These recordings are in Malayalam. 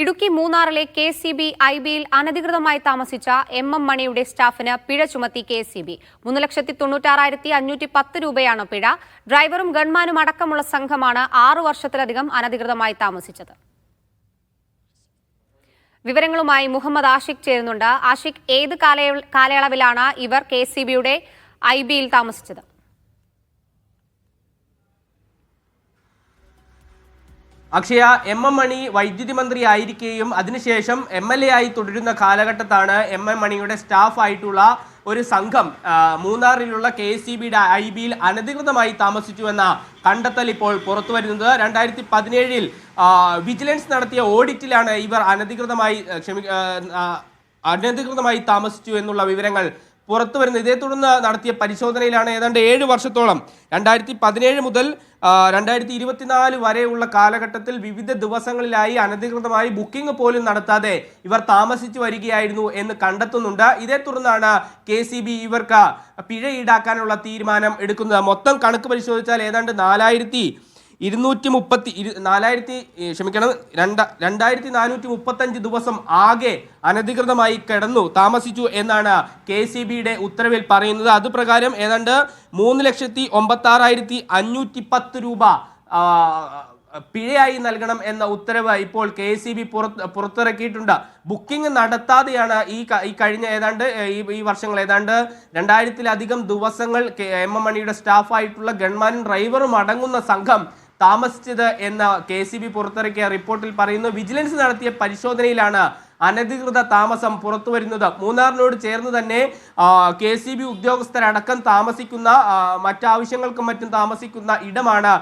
ഇടുക്കി മൂന്നാറിലെ KCB IBയിൽ അനധികൃതമായി താമസിച്ച MM മണിയുടെ സ്റ്റാഫിന് പിഴ ചുമത്തി KCB. 3,96,510 രൂപയാണ് പിഴ. ഡ്രൈവറും ഗൺമാനും അടക്കമുള്ള സംഘമാണ് 6 വർഷത്തിലധികം അനധികൃതമായി താമസിച്ചത്. വിവരങ്ങളുമായി മുഹമ്മദ് ആഷിഖ് ചേരുന്നുണ്ട്. ആഷിഖ്, ഏത് കാലയളവിലാണ് ഇവർ KCBയുടെ IBയിൽ താമസിച്ചത്? അക്ഷയ, MM മണി വൈദ്യുതി മന്ത്രി ആയിരിക്കുകയും അതിനുശേഷം MLA ആയി തുടരുന്ന കാലഘട്ടത്താണ് MM മണിയുടെ സ്റ്റാഫ് ആയിട്ടുള്ള ഒരു സംഘം മൂന്നാറിലുള്ള KCBയുടെ IBയിൽ അനധികൃതമായി താമസിച്ചുവെന്ന കണ്ടെത്തൽ ഇപ്പോൾ പുറത്തു വരുന്നത്. 2017 വിജിലൻസ് നടത്തിയ ഓഡിറ്റിലാണ് ഇവർ അനധികൃതമായി താമസിച്ചു എന്നുള്ള വിവരങ്ങൾ പുറത്തു വരുന്നത്. ഇതേ തുടർന്ന് നടത്തിയ പരിശോധനയിലാണ് ഏതാണ്ട് 7 വർഷത്തോളം 2017 മുതൽ 2024 വരെയുള്ള കാലഘട്ടത്തിൽ വിവിധ ദിവസങ്ങളിലായി അനധികൃതമായി ബുക്കിംഗ് പോലും നടത്താതെ ഇവർ താമസിച്ചു വരികയായിരുന്നു എന്ന് കണ്ടെത്തുന്നുണ്ട്. ഇതേ തുടർന്നാണ് KCB ഇവർക്ക് പിഴ ഈടാക്കാനുള്ള തീരുമാനം എടുക്കുന്നത്. മൊത്തം കണക്ക് പരിശോധിച്ചാൽ ഏതാണ്ട് 2,435 ദിവസം ആകെ അനധികൃതമായി താമസിച്ചു എന്നാണ് KCBയുടെ ഉത്തരവിൽ പറയുന്നത്. അതുപ്രകാരം ഏതാണ്ട് 3,96,510 രൂപ പിഴയായി നൽകണം എന്ന ഉത്തരവ് ഇപ്പോൾ KCB പുറത്തിറക്കിയിട്ടുണ്ട്. ബുക്കിംഗ് നടത്താതെയാണ് ഈ കഴിഞ്ഞ ഈ വർഷങ്ങൾ ഏതാണ്ട് 2000-ലധികം ദിവസങ്ങൾ MM മണിയുടെ സ്റ്റാഫായിട്ടുള്ള ഗൺമാനും ഡ്രൈവറും അടങ്ങുന്ന സംഘം താമസിച്ചത് എന്ന KCB പുറത്തിറക്കിയ റിപ്പോർട്ടിൽ പറയുന്നു. വിജിലൻസ് നടത്തിയ പരിശോധനയിലാണ് അനധികൃത താമസം പുറത്തു വരുന്നത്. മൂന്നാറിനോട് ചേർന്ന് തന്നെ KCB ഉദ്യോഗസ്ഥരടക്കം താമസിക്കുന്ന മറ്റാവശ്യങ്ങൾക്കും മറ്റും താമസിക്കുന്ന ഇടമാണ്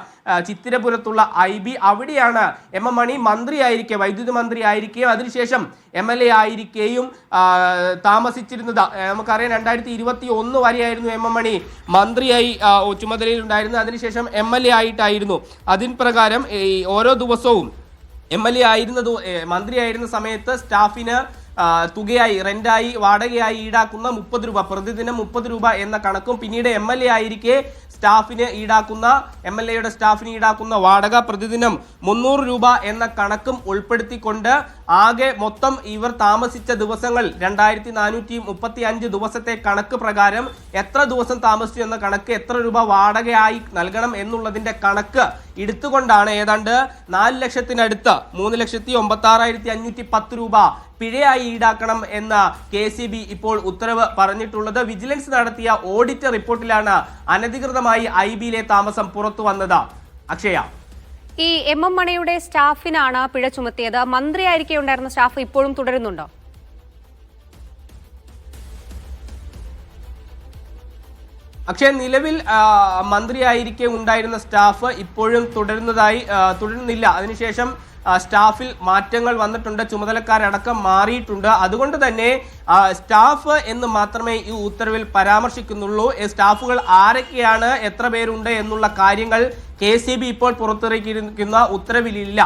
ചിത്തിരപുരത്തുള്ള IB. അവിടെയാണ് MM മണി മന്ത്രിയായിരിക്കെ, വൈദ്യുതി മന്ത്രി ആയിരിക്കുകയും അതിനുശേഷം MLA ആയിരിക്കുകയും താമസിച്ചിരുന്നത്. നമുക്കറിയാം 2021 വരെയായിരുന്നു MM മണി മന്ത്രിയായി ചുമതലയിൽ ഉണ്ടായിരുന്നത്. അതിനുശേഷം MLA ആയിട്ടായിരുന്നു. അതിന് പ്രകാരം ഓരോ ദിവസവും MLA മന്ത്രിയായിരുന്ന സമയത്ത് സ്റ്റാഫിന് തുകയായി, റെന്റായി, വാടകയായി ഈടാക്കുന്ന 30 രൂപ, പ്രതിദിനം 30 രൂപ എന്ന കണക്കും, പിന്നീട് MLA ആയിരിക്കെ MLAയുടെ സ്റ്റാഫിന് ഈടാക്കുന്ന വാടക പ്രതിദിനം 300 രൂപ എന്ന കണക്കും ഉൾപ്പെടുത്തിക്കൊണ്ട് ആകെ മൊത്തം ഇവർ താമസിച്ച ദിവസങ്ങൾ 2,435 ദിവസത്തെ കണക്ക് പ്രകാരം എത്ര ദിവസം താമസിച്ചു എന്ന കണക്ക്, എത്ര രൂപ വാടകയായി നൽകണം എന്നുള്ളതിന്റെ കണക്ക് എടുത്തുകൊണ്ടാണ് ഏതാണ്ട് 4 ലക്ഷത്തിനടുത്ത് 3,96,510 രൂപ പിഴയായി ഈടാക്കണം എന്ന KCB ഇപ്പോൾ ഉത്തരവ് പറഞ്ഞിട്ടുള്ളത്. വിജിലൻസ് നടത്തിയ ഓഡിറ്റ് റിപ്പോർട്ടിലാണ് അനധികൃതമായി IBയിലെ താമസം പുറത്തു വന്നത്. അക്ഷയ, ഈ MM മണിയുടെ സ്റ്റാഫിനാണ് പിഴ ചുമത്തിയത്. മന്ത്രിയായിരിക്കെ ഉണ്ടായിരുന്ന സ്റ്റാഫ് ഇപ്പോഴും തുടരുന്നുണ്ടോ? പക്ഷേ നിലവിൽ മന്ത്രിയായിരിക്കെ ഉണ്ടായിരുന്ന സ്റ്റാഫ് ഇപ്പോഴും തുടരുന്നില്ല. അതിനുശേഷം സ്റ്റാഫിൽ മാറ്റങ്ങൾ വന്നിട്ടുണ്ട്, ചുമതലക്കാരടക്കം മാറിയിട്ടുണ്ട്. അതുകൊണ്ട് തന്നെ സ്റ്റാഫ് എന്ന് മാത്രമേ ഈ ഉത്തരവിൽ പരാമർശിക്കുന്നുള്ളൂ. സ്റ്റാഫുകൾ ആരൊക്കെയാണ്, എത്ര പേരുണ്ട് എന്നുള്ള കാര്യങ്ങൾ KCB ഇപ്പോൾ പുറത്തിറക്കിയിരിക്കുന്ന ഉത്തരവിലില്ല.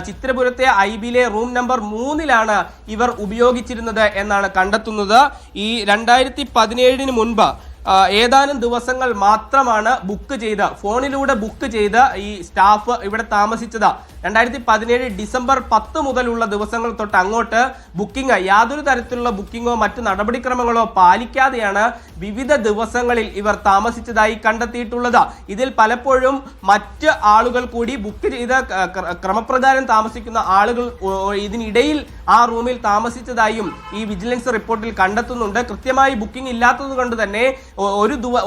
ചിത്രപുരത്തെ IBയിലെ റൂം നമ്പർ 3 ഇവർ ഉപയോഗിച്ചിരുന്നത് എന്നാണ് കണ്ടെത്തുന്നത്. ഈ 2017 മുൻപ് ഏതാനും ദിവസങ്ങൾ മാത്രമാണ് ഫോണിലൂടെ ബുക്ക് ചെയ്ത് ഈ സ്റ്റാഫ് ഇവിടെ താമസിച്ചത്. 2017 ഡിസംബർ 10 മുതലുള്ള ദിവസങ്ങൾ തൊട്ട് അങ്ങോട്ട് യാതൊരു തരത്തിലുള്ള ബുക്കിങ്ങോ മറ്റു നടപടിക്രമങ്ങളോ പാലിക്കാതെയാണ് വിവിധ ദിവസങ്ങളിൽ ഇവർ താമസിച്ചതായി കണ്ടെത്തിയിട്ടുള്ളത്. ഇതിൽ പലപ്പോഴും മറ്റ് ആളുകൾ കൂടി ബുക്ക് ചെയ്ത് ക്രമപ്രകാരം താമസിക്കുന്ന ആളുകൾ ഇതിനിടയിൽ ആ റൂമിൽ താമസിച്ചതായും ഈ വിജിലൻസ് റിപ്പോർട്ടിൽ കണ്ടെത്തുന്നുണ്ട്. കൃത്യമായി ബുക്കിംഗ് ഇല്ലാത്തത് കൊണ്ട് തന്നെ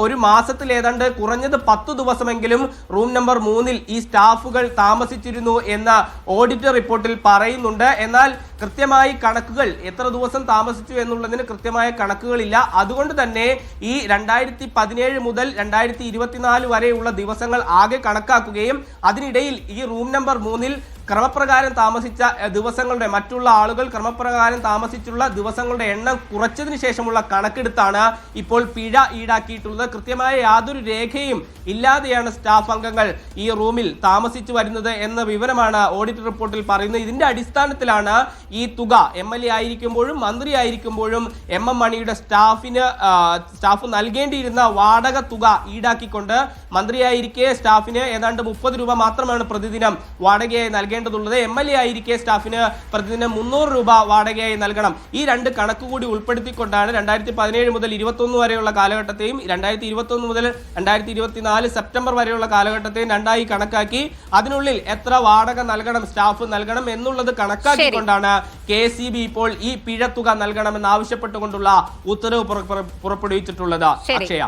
ഒരു മാസത്തിൽ ഏതാണ്ട് കുറഞ്ഞത് 10 ദിവസമെങ്കിലും റൂം നമ്പർ 3 ഈ സ്റ്റാഫുകൾ താമസിച്ചിരുന്നു എന്ന ഓഡിറ്റ് റിപ്പോർട്ടിൽ പറയുന്നുണ്ട്. എന്നാൽ കൃത്യമായി കണക്കുകൾ, എത്ര ദിവസം താമസിച്ചു എന്നുള്ളതിന് കൃത്യമായ കണക്കുകളില്ല. അതുകൊണ്ട് തന്നെ ഈ 2017 മുതൽ 2024 വരെയുള്ള ദിവസങ്ങൾ ആകെ കണക്കാക്കുകയും അതിനിടയിൽ ഈ റൂം നമ്പർ 3 ക്രമപ്രകാരം താമസിച്ച ദിവസങ്ങളുടെ, മറ്റുള്ള ആളുകൾ ക്രമപ്രകാരം താമസിച്ചുള്ള ദിവസങ്ങളുടെ എണ്ണം കുറച്ചതിന് ശേഷമുള്ള കണക്കെടുത്താണ് ഇപ്പോൾ പിഴ ഈടാക്കിയിട്ടുള്ളത്. കൃത്യമായ യാതൊരു രേഖയും ഇല്ലാതെയാണ് സ്റ്റാഫ് അംഗങ്ങൾ ഈ റൂമിൽ താമസിച്ചു വരുന്നത് എന്ന വിവരമാണ് ഓഡിറ്റ് റിപ്പോർട്ടിൽ പറയുന്നത്. ഇതിന്റെ അടിസ്ഥാനത്തിലാണ് ഈ തുക MLA ആയിരിക്കുമ്പോഴും മന്ത്രി ആയിരിക്കുമ്പോഴും MM മണിയുടെ സ്റ്റാഫ് നൽകേണ്ടിയിരുന്ന വാടക തുക ഈടാക്കിക്കൊണ്ട് മന്ത്രിയായിരിക്കെ സ്റ്റാഫിന് ഏതാണ്ട് 30 രൂപ മാത്രമാണ് പ്രതിദിനം വാടകയായി നൽകേണ്ടത്. നൽകേണ്ടതുള്ളത്. MLA ആയിരിക്കെ സ്റ്റാഫിന് പ്രതിദിനം 300 രൂപ വാടകയായി നൽകണം. ഈ രണ്ട് കണക്ക് കൂടി ഉൾപ്പെടുത്തിക്കൊണ്ടാണ് 2017 മുതൽ 21 വരെയുള്ള കാലഘട്ടത്തെയും 2021 മുതൽ 2024 സെപ്റ്റംബർ വരെയുള്ള കാലഘട്ടത്തെയും രണ്ടായി കണക്കാക്കി അതിനുള്ളിൽ എത്ര വാടക നൽകണം, സ്റ്റാഫ് നൽകണം എന്നുള്ളത് കണക്കാക്കിക്കൊണ്ടാണ് KSEB ഇപ്പോൾ ഈ പിഴത്തുക നൽകണമെന്ന് ആവശ്യപ്പെട്ടുകൊണ്ടുള്ള ഉത്തരവ് പുറപ്പെടുവിച്ചിട്ടുള്ളത്. അക്ഷയ.